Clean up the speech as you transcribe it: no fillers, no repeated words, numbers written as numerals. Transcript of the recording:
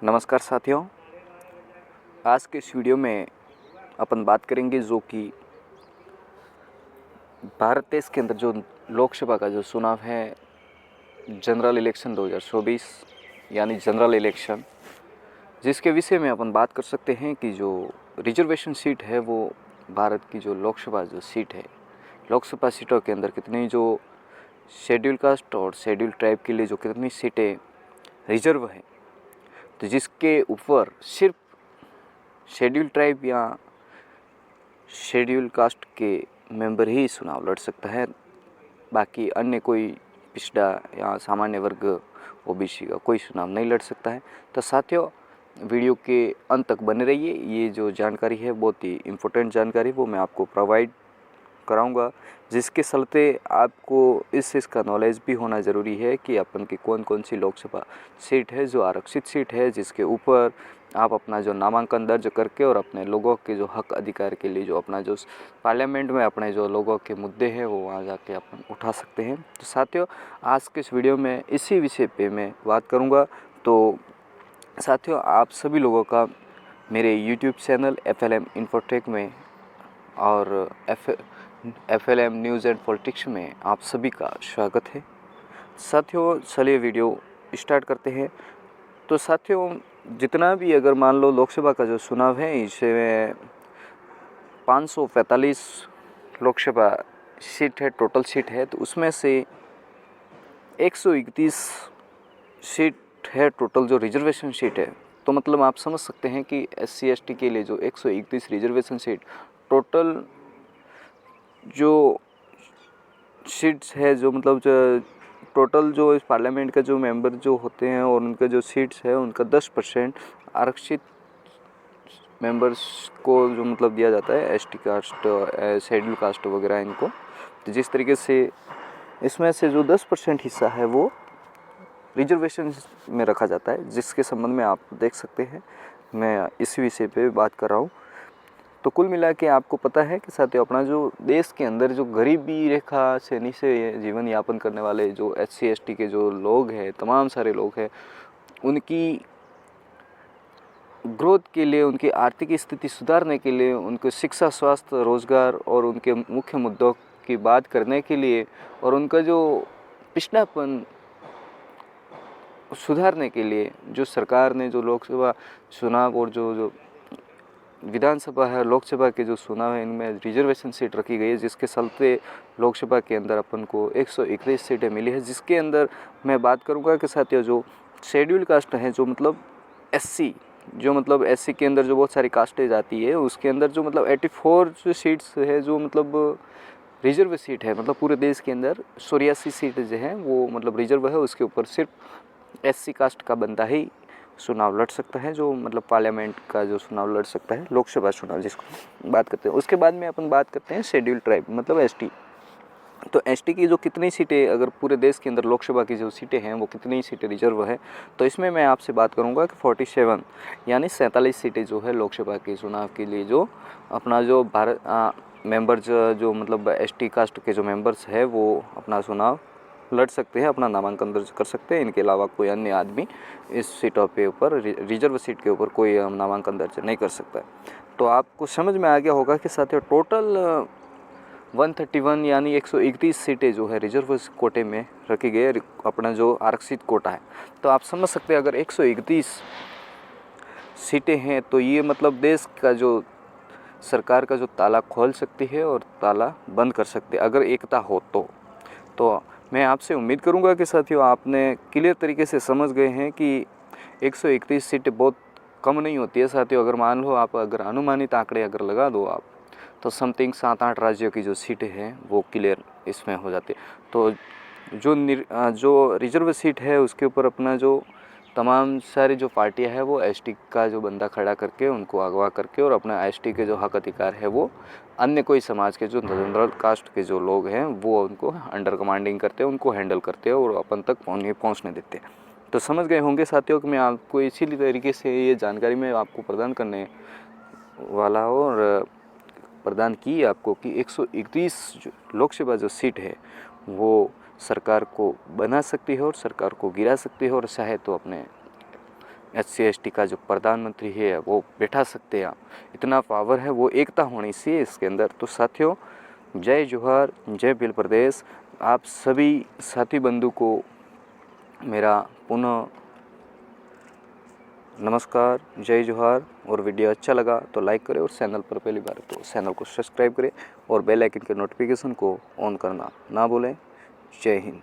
नमस्कार साथियों, आज के इस वीडियो में अपन बात करेंगे जो कि भारत देश के अंदर जो लोकसभा का जो चुनाव है, जनरल इलेक्शन 2024 यानी जनरल इलेक्शन, जिसके विषय में अपन बात कर सकते हैं कि जो रिजर्वेशन सीट है वो भारत की जो लोकसभा जो सीट है, लोकसभा सीटों के अंदर कितनी जो शेड्यूल कास्ट और शेड्यूल ट्राइब के लिए जो कितनी सीटें रिजर्व है, तो जिसके ऊपर सिर्फ शेड्यूल ट्राइब या शेड्यूल कास्ट के मेंबर ही चुनाव लड़ सकता है। बाकी अन्य कोई पिछड़ा या सामान्य वर्ग ओबीसी का कोई चुनाव नहीं लड़ सकता है। तो साथियों, वीडियो के अंत तक बने रहिए। ये जो जानकारी है बहुत ही इम्पोर्टेंट जानकारी वो मैं आपको प्रोवाइड कराऊंगा, जिसके चलते आपको इस चीज़ का नॉलेज भी होना ज़रूरी है कि अपन की कौन कौन सी लोकसभा सीट है जो आरक्षित सीट है, जिसके ऊपर आप अपना जो नामांकन दर्ज करके और अपने लोगों के जो हक अधिकार के लिए जो अपना जो पार्लियामेंट में अपने जो लोगों के मुद्दे हैं वो वहाँ जाके अपन उठा सकते हैं। तो साथियों, आज के इस वीडियो में इसी विषय पे मैं बात करूँगा। तो साथियों, आप सभी लोगों का मेरे यूट्यूब चैनल FLM इन्फोटेक में और FLM न्यूज़ एंड पॉलिटिक्स में आप सभी का स्वागत है। साथियों, चलिए वीडियो स्टार्ट करते हैं। तो साथियों, जितना भी अगर मान लो लोकसभा का जो चुनाव है, इसमें 545 लोकसभा सीट है, टोटल सीट है। तो उसमें से 131 सीट है टोटल जो रिजर्वेशन सीट है। तो मतलब आप समझ सकते हैं कि SC ST के लिए जो 131 रिजर्वेशन सीट टोटल जो सीट्स है, जो मतलब जो टोटल जो इस पार्लियामेंट का जो मेंबर जो होते हैं और उनका जो सीट्स है उनका 10% आरक्षित मेंबर्स को जो मतलब दिया जाता है, ST कास्ट, शेड्यूल कास्ट वगैरह इनको। तो जिस तरीके से इसमें से जो 10% हिस्सा है वो रिजर्वेशन में रखा जाता है, जिसके संबंध में आप देख सकते हैं मैं इसी विषय पे बात कर रहा हूँ। तो कुल मिला के आपको पता है कि साथियों, अपना जो देश के अंदर जो गरीबी रेखा से नीचे जीवन यापन करने वाले जो SC ST के जो लोग हैं, तमाम सारे लोग हैं, उनकी ग्रोथ के लिए, उनकी आर्थिक स्थिति सुधारने के लिए, उनको शिक्षा, स्वास्थ्य, रोजगार और उनके मुख्य मुद्दों की बात करने के लिए और उनका जो पिछड़ापन सुधारने के लिए जो सरकार ने जो लोकसभा चुनाव और जो विधानसभा है, लोकसभा के जो चुनाव है, इनमें रिजर्वेशन सीट रखी गई है, जिसके चलते लोकसभा के अंदर अपन को 131 सीटें मिली है। जिसके अंदर मैं बात करूंगा कि साथियों, जो शेड्यूल कास्ट है, जो मतलब SC, जो मतलब SC के अंदर जो बहुत सारी कास्टें जाती है, उसके अंदर जो मतलब 84 जो सीट्स है जो मतलब रिजर्व सीट है, मतलब पूरे देश के अंदर 84 सीट जो है वो मतलब रिजर्व है। उसके ऊपर सिर्फ SC कास्ट का बंदा ही चुनाव लड़ सकता है, जो मतलब पार्लियामेंट का जो चुनाव लड़ सकता है, लोकसभा चुनाव जिसको बात करते हैं। उसके बाद में अपन बात करते हैं शेड्यूल ट्राइब मतलब ST। तो ST की जो कितनी सीटें, अगर पूरे देश के अंदर लोकसभा की जो सीटें हैं वो कितनी सीटें रिजर्व है, तो इसमें मैं आपसे बात करूंगा कि 47 यानी 47 सीटें जो है लोकसभा के चुनाव के लिए जो अपना जो भारत मेंबर्स जो मतलब ST कास्ट के जो मेंबर्स है वो अपना चुनाव लड़ सकते हैं, अपना नामांकन दर्ज कर सकते हैं। इनके अलावा कोई अन्य आदमी इस सीटों पे ऊपर, रिजर्व सीट के ऊपर कोई नामांकन दर्ज नहीं कर सकता है। तो आपको समझ में आ गया होगा कि साथियों, टोटल 131 यानी 131 सीटें जो है रिजर्व कोटे में रखी गई है, अपना जो आरक्षित कोटा है। तो आप समझ सकते हैं अगर 131 सीटें हैं तो ये मतलब देश का जो सरकार का जो ताला खोल सकती है और ताला बंद कर सकती है अगर एकता हो तो मैं आपसे उम्मीद करूंगा कि साथियों, आपने क्लियर तरीके से समझ गए हैं कि 131 सीटें बहुत कम नहीं होती है। साथियों, अगर मान लो आप अगर अनुमानित आंकड़े अगर लगा दो आप, तो समथिंग 7-8 राज्यों की जो सीटें हैं वो क्लियर इसमें हो जाती है। तो जो रिजर्व सीट है उसके ऊपर अपना जो तमाम सारी जो पार्टियां हैं वो ST का जो बंदा खड़ा करके उनको अगवा करके और अपना ST के जो हक अधिकार है वो अन्य कोई समाज के जो जनरल कास्ट के जो लोग हैं वो उनको अंडर कमांडिंग करते हैं, उनको हैंडल करते हैं और अपन तक पहुंचने देते हैं। तो समझ गए होंगे साथियों कि मैं आपको इसी तरीके से ये जानकारी मैं आपको प्रदान करने वाला हूँ और प्रदान की आपको कि 131 लोकसभा जो सीट है वो सरकार को बना सकती है और सरकार को गिरा सकती है और चाहे तो अपने SC/ST का जो प्रधानमंत्री है वो बैठा सकते हैं, इतना पावर है, वो एकता होनी चाहिए इसके अंदर। तो साथियों, जय जोहार, जय भील प्रदेश। आप सभी साथी बंधु को मेरा पुनः नमस्कार, जय जोहार। और वीडियो अच्छा लगा तो लाइक करें, और चैनल पर पहली बार तो चैनल को सब्सक्राइब करें, और बेल आइकन के नोटिफिकेशन को ऑन करना ना भूलें। जय हिंद।